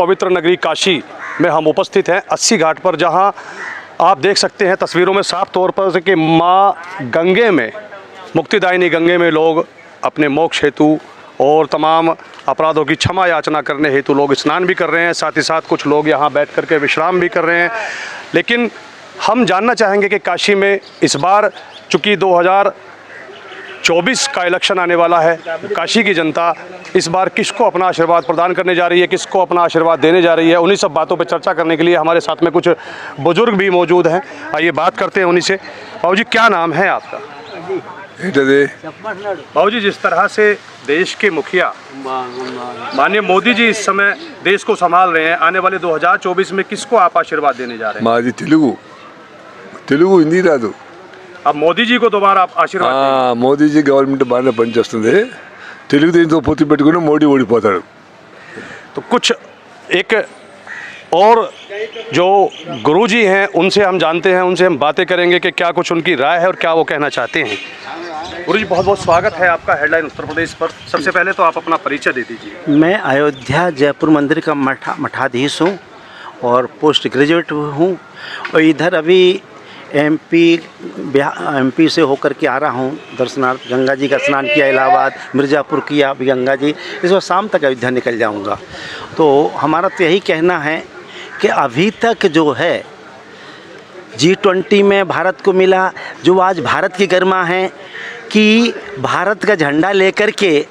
पवित्र नगरी काशी में हम उपस्थित हैं 80 घाट पर, जहां आप देख सकते हैं तस्वीरों में साफ तौर पर कि माँ गंगे में, मुक्तिदायिनी गंगे में लोग अपने मोक्ष हेतु और तमाम अपराधों की क्षमा याचना करने हेतु लोग स्नान भी कर रहे हैं। साथ ही साथ कुछ लोग यहाँ बैठ कर के विश्राम भी कर रहे हैं। लेकिन हम जानना चाहेंगे कि काशी में इस बार चूँकि 2024 का इलेक्शन आने वाला है, काशी की जनता इस बार किसको अपना आशीर्वाद प्रदान करने जा रही है, किसको अपना आशीर्वाद देने जा रही है, उन्हीं सब बातों पर चर्चा करने के लिए हमारे साथ में कुछ बुजुर्ग भी मौजूद हैं। आइए बात करते हैं उन्हीं से। बाबू जी, क्या नाम है आपका? बाबू जी, जिस तरह से देश के मुखिया माननीय मोदी जी इस समय देश को संभाल रहे हैं, आने वाले 2024 में किसको आप आशीर्वाद देने जा रहे हैं? मादी తెలుగు హిందీ రాదు। अब मोदी जी को दोबारा आप आशीर्वाद देंगे? మోదీ జీ గవర్నమెంట్ బాగానే పనిచేస్తుంది। తెలుగు దేశంతో పొత్తు పెట్టుకుని మోడీ ఓడిపోతాడు। तो कुछ एक और जो गुरुजी हैं उनसे हम जानते हैं, उनसे हम बातें करेंगे कि क्या कुछ उनकी राय है और क्या वो कहना चाहते हैं। गुरुजी, बहुत बहुत स्वागत है आपका हेडलाइन उत्तर प्रदेश पर। सबसे पहले तो आप अपना परिचय दे दीजिए। मैं अयोध्या जयपुर मंदिर का मठाधीश हूँ और पोस्ट ग्रेजुएट हूँ, और इधर अभी एमपी से होकर के आ रहा हूँ दर्शनार्थ। गंगा जी का स्नान किया इलाहाबाद, मिर्ज़ापुर किया, अभी गंगा जी, इस बार शाम तक अयोध्या निकल जाऊँगा। तो हमारा तो यही कहना है कि अभी तक जो है G20 में भारत को मिला, जो आज भारत की गरिमा है कि भारत का झंडा लेकर के,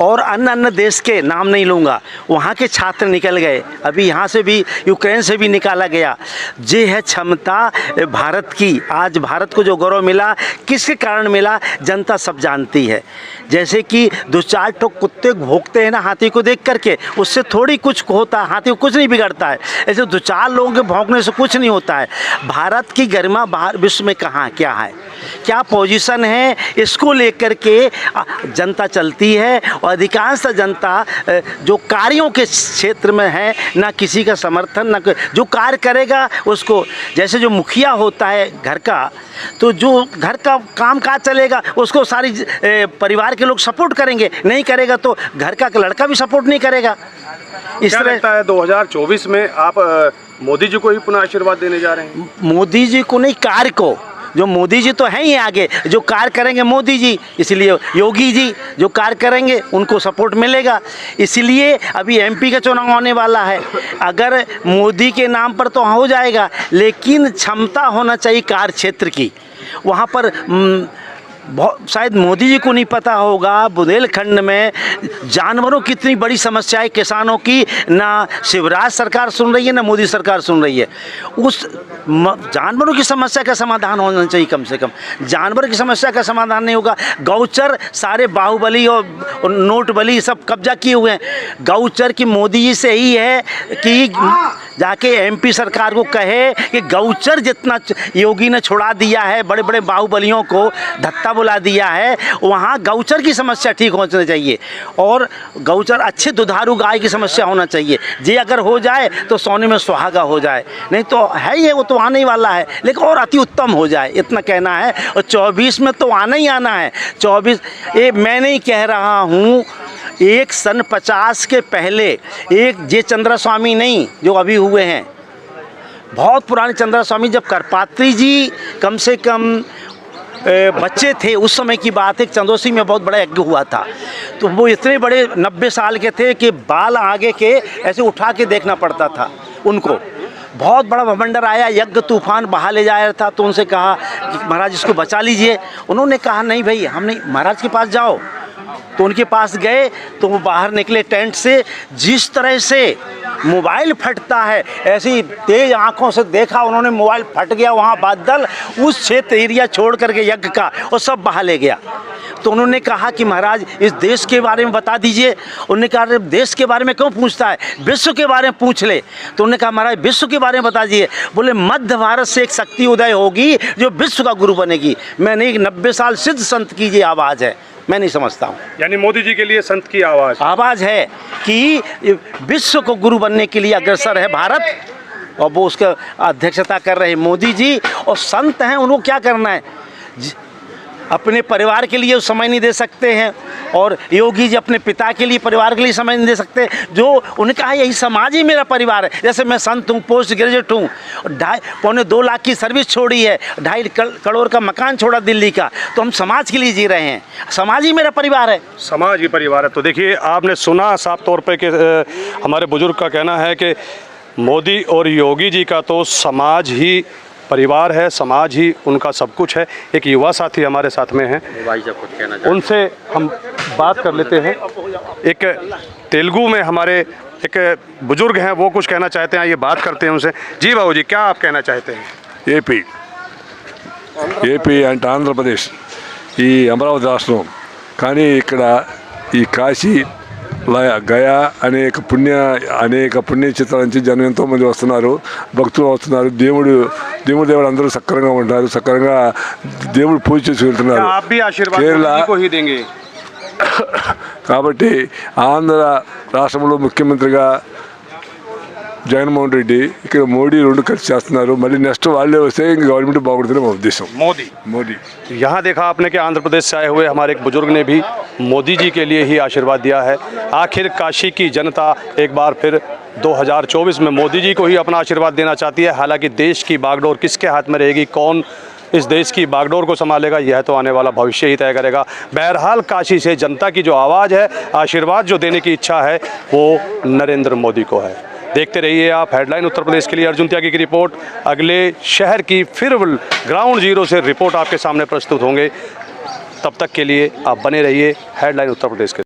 और अन्य देश के नाम नहीं लूँगा, वहाँ के छात्र निकल गए, अभी यहाँ से भी यूक्रेन से भी निकाला गया। ये है क्षमता भारत की। आज भारत को जो गौरव मिला, किसके कारण मिला, जनता सब जानती है। जैसे कि 2-4 ठो कुत्ते भौंकते हैं ना हाथी को देख करके, उससे थोड़ी कुछ होता है, हाथी को कुछ नहीं बिगड़ता है। ऐसे 2-4 लोगों के भौंकने से कुछ नहीं होता है। भारत की गरिमा बाहर विश्व में कहाँ क्या है, क्या पोजीशन है, इसको लेकर के जनता चलती है। और अधिकांश जनता जो कार्यों के क्षेत्र में है, ना किसी का समर्थन, ना जो कार्य करेगा उसको, जैसे जो मुखिया होता है घर का, तो जो घर का काम काज चलेगा उसको सारी परिवार के लोग सपोर्ट करेंगे, नहीं करेगा तो घर का लड़का भी सपोर्ट नहीं करेगा। इस तरह लगता है 2024 में आप मोदी जी को ही पुनः आशीर्वाद देने जा रहे हैं? मोदी जी को नहीं, कार्य को। जो मोदी जी तो हैं ही आगे, जो कार्य करेंगे मोदी जी, इसलिए योगी जी जो कार्य करेंगे उनको सपोर्ट मिलेगा। इसलिए अभी एमपी का चुनाव होने वाला है, अगर मोदी के नाम पर तो हो जाएगा, लेकिन क्षमता होना चाहिए कार्य क्षेत्र की। वहाँ पर बहुत शायद मोदी जी को नहीं पता होगा, बुंदेलखंड में जानवरों की इतनी बड़ी समस्या है किसानों की, ना शिवराज सरकार सुन रही है ना मोदी सरकार सुन रही है। उस जानवरों की समस्या का समाधान होना चाहिए। कम से कम जानवर की समस्या का समाधान नहीं होगा। गौचर सारे बाहुबली और नोटबली सब कब्जा किए हुए हैं। गौचर की मोदी जी से ही है कि जाके एमपी सरकार को कहे कि गौचर जितना योगी ने छुड़ा दिया है, बड़े बड़े बाहुबलियों को धत्ता बुला दिया है, वहाँ गौचर की समस्या ठीक होनी चाहिए। और गौचर अच्छे दुधारू गाय की समस्या होना चाहिए। ये अगर हो जाए तो सोने में सुहागा हो जाए, नहीं तो है ये, वो तो आने ही वाला है, लेकिन और अति उत्तम हो जाए, इतना कहना है। और 24 में तो आना ही आना है। 24 ये मैं नहीं कह रहा हूँ, एक सन 50 के पहले एक जे चंद्रा स्वामी नहीं जो अभी हुए हैं, बहुत पुराने चंद्रा स्वामी, जब करपात्री जी कम से कम बच्चे थे उस समय की बात है। चंदोसी में बहुत बड़ा यज्ञ हुआ था, तो वो इतने बड़े 90 साल के थे कि बाल आगे के ऐसे उठा के देखना पड़ता था उनको। बहुत बड़ा भवंडर आया, यज्ञ तूफान बहा ले जा रहा था, तो उनसे कहा कि महाराज इसको बचा लीजिए। उन्होंने कहा नहीं भाई, हम नहीं, महाराज के पास जाओ। तो उनके पास गए तो वो बाहर निकले टेंट से, जिस तरह से मोबाइल फटता है ऐसी तेज आंखों से देखा उन्होंने, मोबाइल फट गया, वहाँ बादल उस क्षेत्र एरिया छोड़ करके यज्ञ का वो सब बहा ले गया। तो उन्होंने कहा कि महाराज इस देश के बारे में बता दीजिए। उन्होंने कहा देश के बारे में क्यों पूछता है, विश्व के बारे में पूछ ले। तो उन्होंने कहा महाराज विश्व के बारे में बता दीजिए। बोले मध्य भारत से एक शक्ति उदय होगी जो विश्व का गुरु बनेगी। मैं नहीं, 90 साल सिद्ध संत की ये आवाज़ है, मैं नहीं समझता हूँ। यानी मोदी जी के लिए संत की आवाज़ है कि विश्व को गुरु बनने के लिए अग्रसर है भारत, और वो उसका अध्यक्षता कर रहे हैं मोदी जी। और संत हैं, उनको क्या करना है, अपने परिवार के लिए समय नहीं दे सकते हैं, और योगी जी अपने पिता के लिए, परिवार के लिए समय नहीं दे सकते। जो उन्होंने कहा यही समाज ही मेरा परिवार है। जैसे मैं संत हूँ, पोस्ट ग्रेजुएट हूँ, 2.25 लाख की सर्विस छोड़ी है, 2.5 करोड़ का मकान छोड़ा दिल्ली का, तो हम समाज के लिए जी रहे हैं। समाज ही मेरा परिवार है। समाज ही परिवार है। तो देखिए, आपने सुना साफ तौर पे कि हमारे बुजुर्ग का कहना है कि मोदी और योगी जी का तो समाज ही परिवार है, समाज ही उनका सब कुछ है। एक युवा साथी हमारे साथ में हैं, उनसे हम बात कर लेते हैं। एक तेलुगु में हमारे एक बुजुर्ग हैं, वो कुछ कहना चाहते हैं, ये बात करते हैं उनसे। जी बाबू जी, क्या आप कहना चाहते हैं? ఏపీ అంటే ఆంధ్రప్రదేశ్, ఈ అమరావతి రాష్ట్రం. కానీ ఇక్కడ ఈ కాశీ గయా అనేక పుణ్యక్షేత్రాల నుంచి జనం ఎంతోమంది వస్తున్నారు, భక్తులు వస్తున్నారు. దేవుడు అందరూ సక్రంగా ఉంటారు, సక్రంగా దేవుడు పూజ చేసి వెళ్తున్నారు. కేరళ కాబట్టి ఆంధ్ర రాష్ట్రంలో ముఖ్యమంత్రిగా జగన్మోహన్ రెడ్డి, ఇక్కడ మోడీ రెండు కలిసి చేస్తున్నారు. మళ్ళీ నెక్స్ట్ వాళ్ళే వస్తే ఇంక గవర్నమెంట్ బాగుంటుందని మా ఉద్దేశం. मोदी यहाँ देखा आपने कि आंध्र प्रदेश से आए हुए हमारे एक बुजुर्ग ने भी मोदी जी के लिए ही आशीर्वाद दिया है। आखिर काशी की जनता एक बार फिर 2024 में मोदी जी को ही अपना आशीर्वाद देना चाहती है। हालांकि देश की बागडोर किसके हाथ में रहेगी, कौन इस देश की बागडोर को संभालेगा, यह तो आने वाला भविष्य ही तय करेगा। बहरहाल काशी से जनता की जो आवाज़ है, आशीर्वाद जो देने की इच्छा है, वो नरेंद्र मोदी को है। देखते रहिए आप हेडलाइन उत्तर प्रदेश के लिए। अर्जुन त्यागी की रिपोर्ट। अगले शहर की फिर ग्राउंड जीरो से रिपोर्ट आपके सामने प्रस्तुत होंगे। तब तक के लिए आप बने रहिए हेडलाइन उत्तर प्रदेश के।